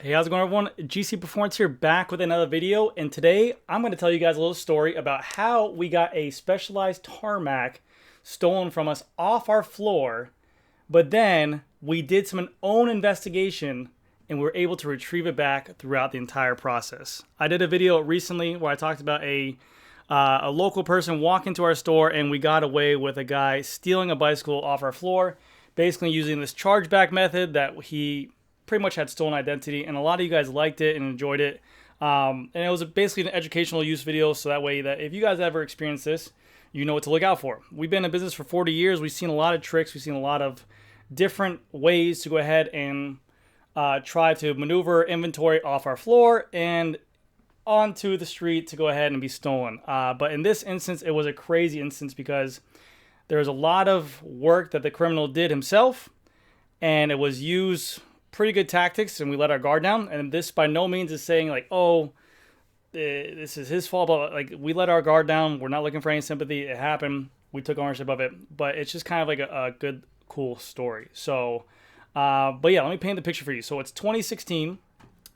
Hey, how's it going, everyone? GC Performance here, back with another video, and today I'm going to tell you guys a little story about how we got a specialized tarmac stolen from us off our floor, but then we did some own investigation and we were able to retrieve it back throughout the entire process. I did a video recently where I talked about a local person walk into our store and we got away with a guy stealing a bicycle off our floor, basically using this chargeback method that he pretty much had stolen identity, and a lot of you guys liked it and enjoyed it. And it was basically an educational use video, so that way that if you guys ever experience this, you know what to look out for. We've been in business for 40 years. We've seen a lot of tricks. We've seen a lot of different ways to go ahead and try to maneuver inventory off our floor and onto the street to go ahead and be stolen. But in this instance, it was a crazy instance because there was a lot of work that the criminal did himself, and it was used pretty good tactics, and we let our guard down. And this by no means is saying like, oh, this is his fault, but like, we let our guard down. We're not looking for any sympathy. It happened. We took ownership of it, but it's just kind of like a good, cool story. So, but yeah, let me paint the picture for you. So it's 2016,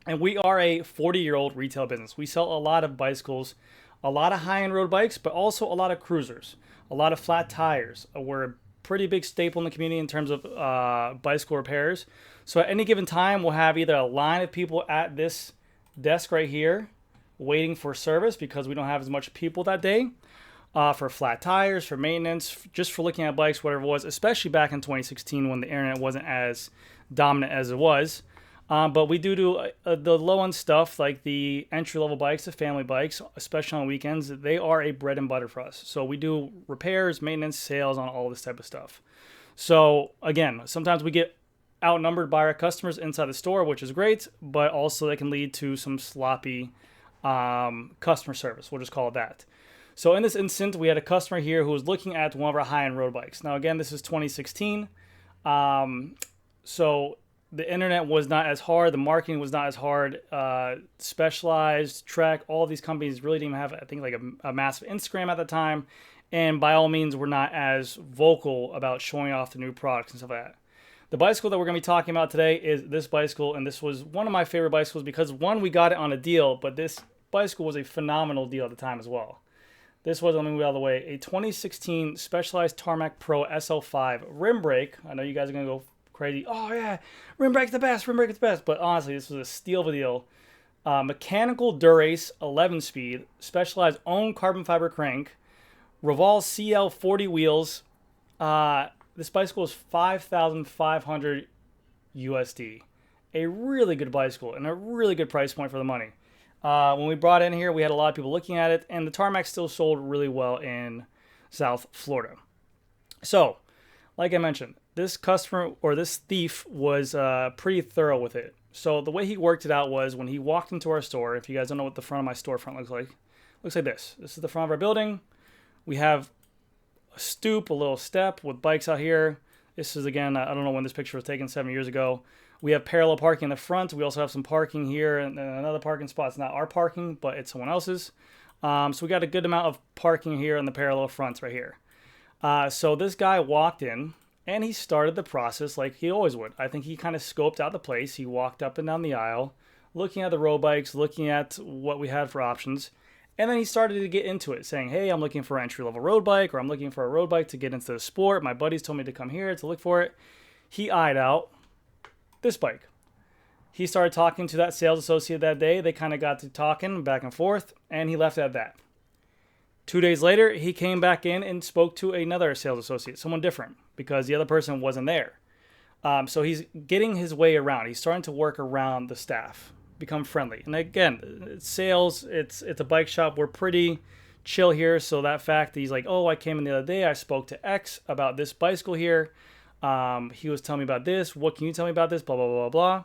and we are a 40-year-old retail business. We sell a lot of bicycles, a lot of high-end road bikes, but also a lot of cruisers, a lot of flat tires. We're a pretty big staple in the community in terms of bicycle repairs. So at any given time, we'll have either a line of people at this desk right here waiting for service because we don't have as much people that day, for flat tires, for maintenance, just for looking at bikes, whatever it was, especially back in 2016 when the internet wasn't as dominant as it was. But we do the low-end stuff like the entry-level bikes, the family bikes, especially on weekends. They are a bread and butter for us. So we do repairs, maintenance, sales on all this type of stuff. So again, sometimes we get outnumbered by our customers inside the store, which is great, but also that can lead to some sloppy customer service. We'll just call it that. So in this instance, we had a customer here who was looking at one of our high-end road bikes. Now again, this is 2016. So the internet was not as hard. The marketing was not as hard. Specialized, Trek, all of these companies really didn't have, I think, like a massive Instagram at the time. And by all means, were not as vocal about showing off the new products and stuff like that. The bicycle that we're going to be talking about today is this bicycle, and this was one of my favorite bicycles because, one, we got it on a deal, but this bicycle was a phenomenal deal at the time as well. This was, let me move out of the way, a 2016 Specialized TARMAC Pro SL5 rim brake. I know you guys are going to go crazy. Oh, yeah, rim brake's the best, rim brake's the best. But honestly, this was a steal of a deal. Mechanical Durace 11-speed, Specialized own carbon fiber crank, Revolve CL40 wheels. This bicycle is $5,500 USD. A really good bicycle and a really good price point for the money. When we brought it in here, we had a lot of people looking at it, and the Tarmac still sold really well in South Florida. So, like I mentioned, this customer, or this thief, was pretty thorough with it. So the way he worked it out was when he walked into our store. If you guys don't know what the front of my storefront looks like this. This is the front of our building. We have a stoop, a little step with bikes out here. This is, again, I don't know when this picture was taken, 7 years ago. We have parallel parking in the front. We also have some parking here and another parking spot. It's not our parking, but it's someone else's. So we got a good amount of parking here on the parallel fronts right here. So this guy walked in and he started the process like he always would. I think he kind of scoped out the place. He walked up and down the aisle, looking at the road bikes, looking at what we had for options. And then he started to get into it, saying, hey, I'm looking for an entry-level road bike, or I'm looking for a road bike to get into the sport. My buddies told me to come here to look for it. He eyed out this bike. He started talking to that sales associate that day. They kind of got to talking back and forth, and he left it at that. 2 days later, he came back in and spoke to another sales associate, someone different, because the other person wasn't there. So he's getting his way around. He's starting to work around the staff, become friendly. And again, it's sales, it's a bike shop. We're pretty chill here. So that fact that he's like, oh, I came in the other day, I spoke to X about this bicycle here. He was telling me about this. What can you tell me about this? Blah, blah, blah, blah.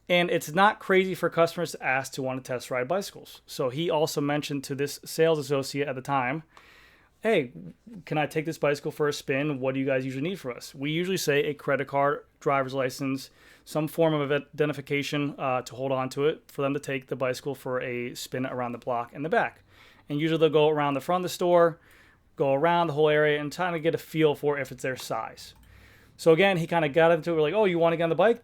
And it's not crazy for customers to ask to want to test ride bicycles. So he also mentioned to this sales associate at the time, hey, can I take this bicycle for a spin? What do you guys usually need from us? We usually say a credit card, driver's license, some form of identification to hold on to it for them to take the bicycle for a spin around the block and the back. And usually they'll go around the front of the store, go around the whole area, and trying to get a feel for if it's their size. So again, he kind of got into it. We're like, oh, you want to get on the bike?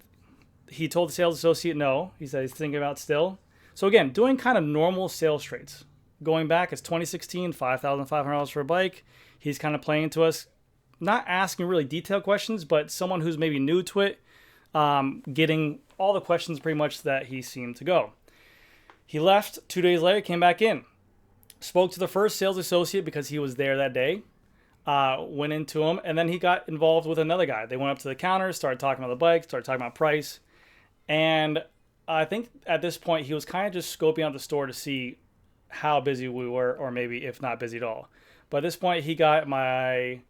He told the sales associate no. He said he's thinking about it still. So again, doing kind of normal sales traits. Going back, it's 2016, $5,500 for a bike. He's kind of playing to us, not asking really detailed questions, but someone who's maybe new to it, getting all the questions pretty much that he seemed to go. He left 2 days later, came back in, spoke to the first sales associate because he was there that day, went into him, and then he got involved with another guy. They went up to the counter, started talking about the bike, started talking about price, and I think at this point he was kind of just scoping out the store to see how busy we were, or maybe if not busy at all. But at this point, he got my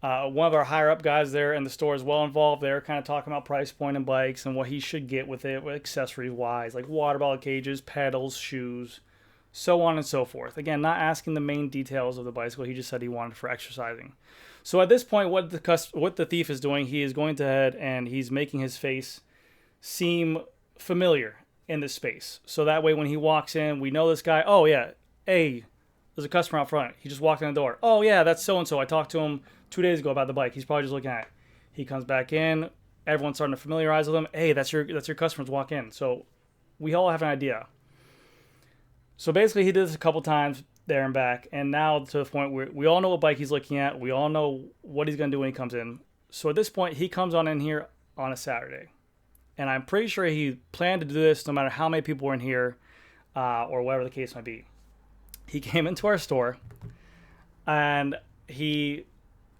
one of our higher up guys there in the store as well involved. They were kind of talking about price point and bikes and what he should get with it, accessories wise, like water bottle cages, pedals, shoes, so on and so forth. Again, not asking the main details of the bicycle. He just said he wanted for exercising. So at this point, what the thief is doing, he is going ahead and he's making his face seem familiar in this space. So that way when he walks in, we know this guy. Oh yeah, hey, there's a customer out front. He just walked in the door. Oh yeah, that's so-and-so. I talked to him 2 days ago about the bike. He's probably just looking at it. He comes back in. Everyone's starting to familiarize with him. Hey, that's your customers, walk in. So we all have an idea. So basically he did this a couple times there and back. And now to the point where we all know what bike he's looking at. We all know what he's going to do when he comes in. So at this point, he comes on in here on a Saturday. And I'm pretty sure he planned to do this no matter how many people were in here or whatever the case might be. He came into our store and he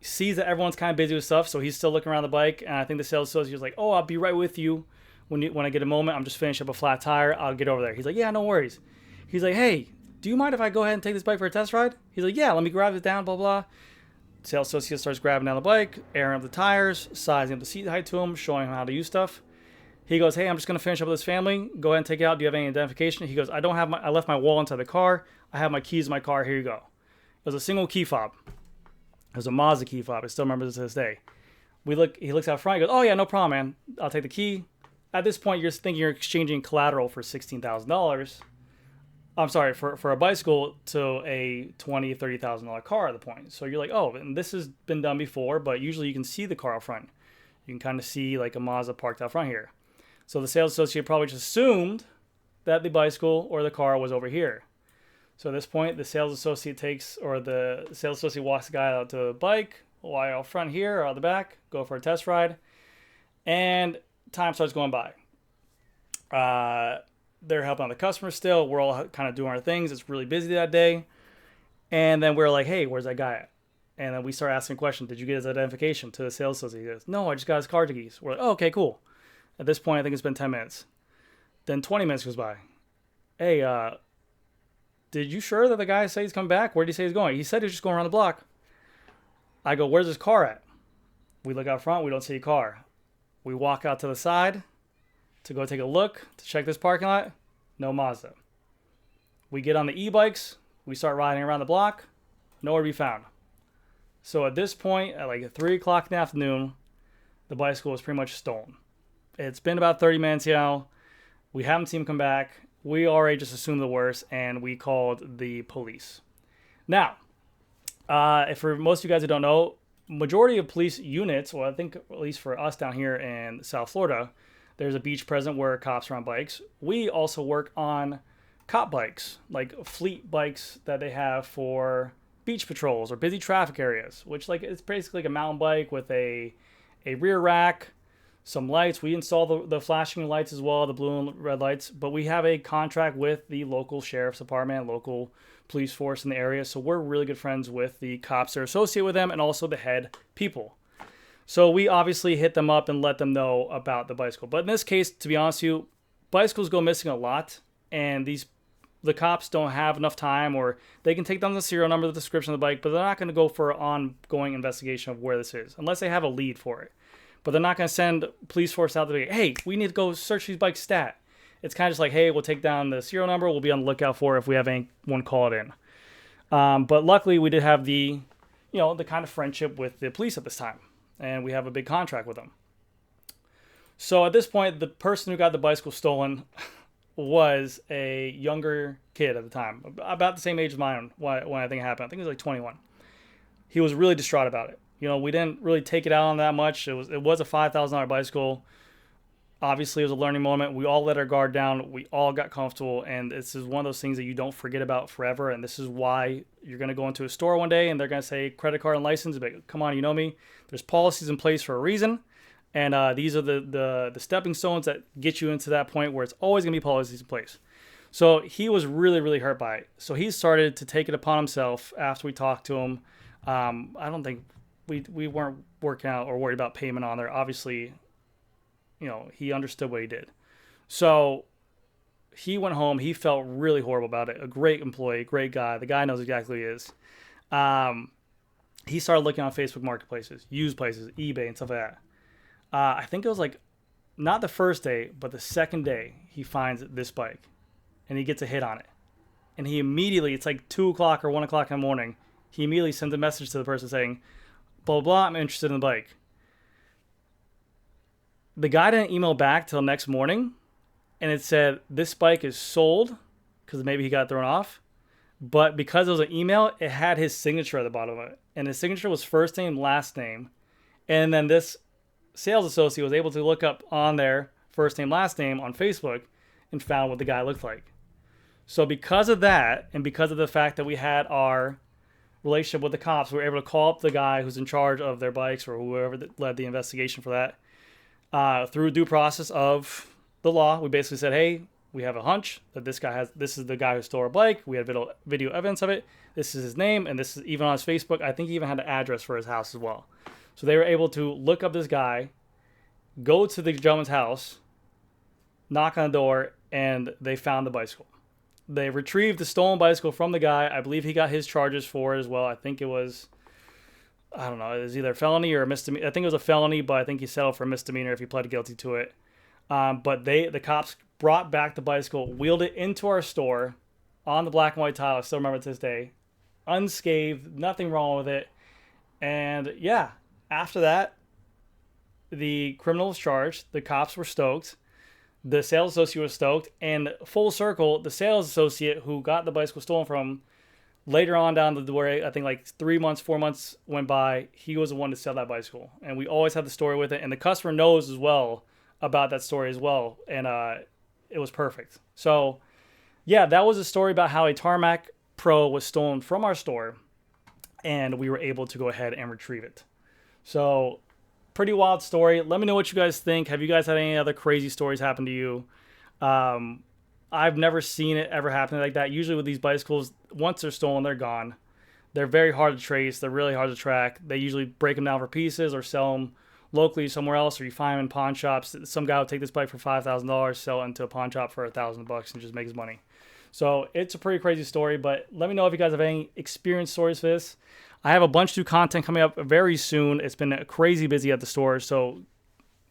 sees that everyone's kind of busy with stuff, so he's still looking around the bike. And I think the sales associate was like, oh, I'll be right with you when I get a moment. I'm just finishing up a flat tire. I'll get over there. He's like, yeah, no worries. He's like, hey, do you mind if I go ahead and take this bike for a test ride? He's like, yeah, let me grab it down, blah, blah. Sales associate starts grabbing down the bike, airing up the tires, sizing up the seat height to him, showing him how to use stuff. He goes, hey, I'm just going to finish up with this family. Go ahead and take it out. Do you have any identification? He goes, I left my wallet inside the car. I have my keys in my car. Here you go. It was a single key fob. It was a Mazda key fob. I still remember this to this day. He looks out front. He goes, oh, yeah, no problem, man. I'll take the key. At this point, you're thinking you're exchanging collateral for $16,000. I'm sorry, for a bicycle to a $20,000, $30,000 car at the point. So you're like, oh, and this has been done before, but usually you can see the car out front. You can kind of see like a Mazda parked out front here. So the sales associate probably just assumed that the bicycle or the car was over here. So at this point, the sales associate walks the guy out to the bike, while out front here or out the back, go for a test ride, and time starts going by. They're helping out the customer still. We're all kind of doing our things. It's really busy that day. And then we're like, hey, where's that guy at? And then we start asking questions. Did you get his identification? To the sales associate? He goes, no, I just got his car keys. We're like, oh, okay, cool. At this point, I think it's been 10 minutes. Then 20 minutes goes by. Hey, did you sure that the guy said he's coming back? Where did he say he's going? He said he's just going around the block. I go, where's his car at? We look out front. We don't see a car. We walk out to the side to go take a look, to check this parking lot. No Mazda. We get on the e-bikes. We start riding around the block. Nowhere to be found. So at this point, at like 3 o'clock in the afternoon, the bicycle was pretty much stolen. It's been about 30 minutes now. We haven't seen him come back. We already just assumed the worst, and we called the police. Now, if for most of you guys who don't know, majority of police units, well, I think at least for us down here in South Florida, there's a beach present where cops are on bikes. We also work on cop bikes, like fleet bikes that they have for beach patrols or busy traffic areas, which it's basically like a mountain bike with a rear rack, some lights. We install the flashing lights as well, the blue and red lights, but we have a contract with the local sheriff's department, local police force in the area, so we're really good friends with the cops that are associated with them and also the head people. So we obviously hit them up and let them know about the bicycle. But in this case, to be honest with you, bicycles go missing a lot, and the cops don't have enough time, or they can take down the serial number, the description of the bike, but they're not going to go for an ongoing investigation of where this is, unless they have a lead for it. But they're not going to send police force out there, hey, we need to go search these bikes stat. It's kind of just like, hey, we'll take down the serial number. We'll be on the lookout for it if we have anyone call it in. But luckily, we did have the kind of friendship with the police at this time. And we have a big contract with them. So at this point, the person who got the bicycle stolen was a younger kid at the time, about the same age as mine when I think it happened. I think he was like 21. He was really distraught about it. We didn't really take it out on that much. It was a $5,000 bicycle. Obviously, it was a learning moment. We all let our guard down. We all got comfortable. And this is one of those things that you don't forget about forever. And this is why you're going to go into a store one day and they're going to say credit card and license. But come on, you know me. There's policies in place for a reason. And these are the stepping stones that get you into that point where it's always going to be policies in place. So he was really, really hurt by it. So he started to take it upon himself after we talked to him. I don't think we weren't working out or worried about payment on there. Obviously, you know, he understood what he did. So he went home. He felt really horrible about it. A great employee, great guy. The guy knows exactly who he is. He started looking on Facebook marketplaces, used places, eBay and stuff like that. I think it was like not the first day, but the second day he finds this bike and he gets a hit on it. And he immediately, it's like 2 o'clock or 1 o'clock in the morning, he immediately sends a message to the person saying, blah, blah, blah, I'm interested in the bike. The guy didn't email back till next morning, and it said, this bike is sold, because maybe he got thrown off. But because it was an email, it had his signature at the bottom of it. And his signature was first name, last name. And then this sales associate was able to look up on their first name, last name on Facebook and found what the guy looked like. So because of that, and because of the fact that we had our relationship with the cops, we were able to call up the guy who's in charge of their bikes or whoever that led the investigation for that. Through due process of the law, we basically said, hey, we have a hunch that this is the guy who stole our bike. We had video evidence of it. This is his name, and this is even on his Facebook. I think he even had an address for his house as well. So they were able to look up this guy, go to the gentleman's house, knock on the door, and they found the bicycle. They retrieved the stolen bicycle from the guy. I believe he got his charges for it as well. I think it was, I don't know, it was either a felony or a misdemeanor. I think it was a felony, but I think he settled for a misdemeanor if he pled guilty to it. But the cops brought back the bicycle, wheeled it into our store on the black and white tile. I still remember it to this day. Unscathed, nothing wrong with it. And yeah, after that, the criminal was charged. The cops were stoked. The sales associate was stoked. And full circle, the sales associate who got the bicycle stolen from, later on down the way, I think like 3 months, 4 months went by, he was the one to sell that bicycle. And we always had the story with it. And the customer knows as well about that story as well. And it was perfect. So yeah, that was a story about how a TARMAC Pro was stolen from our store. And we were able to go ahead and retrieve it. So pretty wild story. Let me know what you guys think. Have you guys had any other crazy stories happen to you? I've never seen it ever happen like that. Usually with these bicycles, once they're stolen, they're gone. They're very hard to trace. They're really hard to track. They usually break them down for pieces or sell them locally somewhere else, or you find them in pawn shops. Some guy will take this bike for $5,000, sell it into a pawn shop for $1,000 and just make his money. So it's a pretty crazy story, but let me know if you guys have any experience stories for this. I have a bunch of new content coming up very soon. It's been crazy busy at the store, so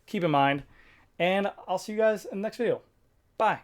keep in mind. And I'll see you guys in the next video. Bye.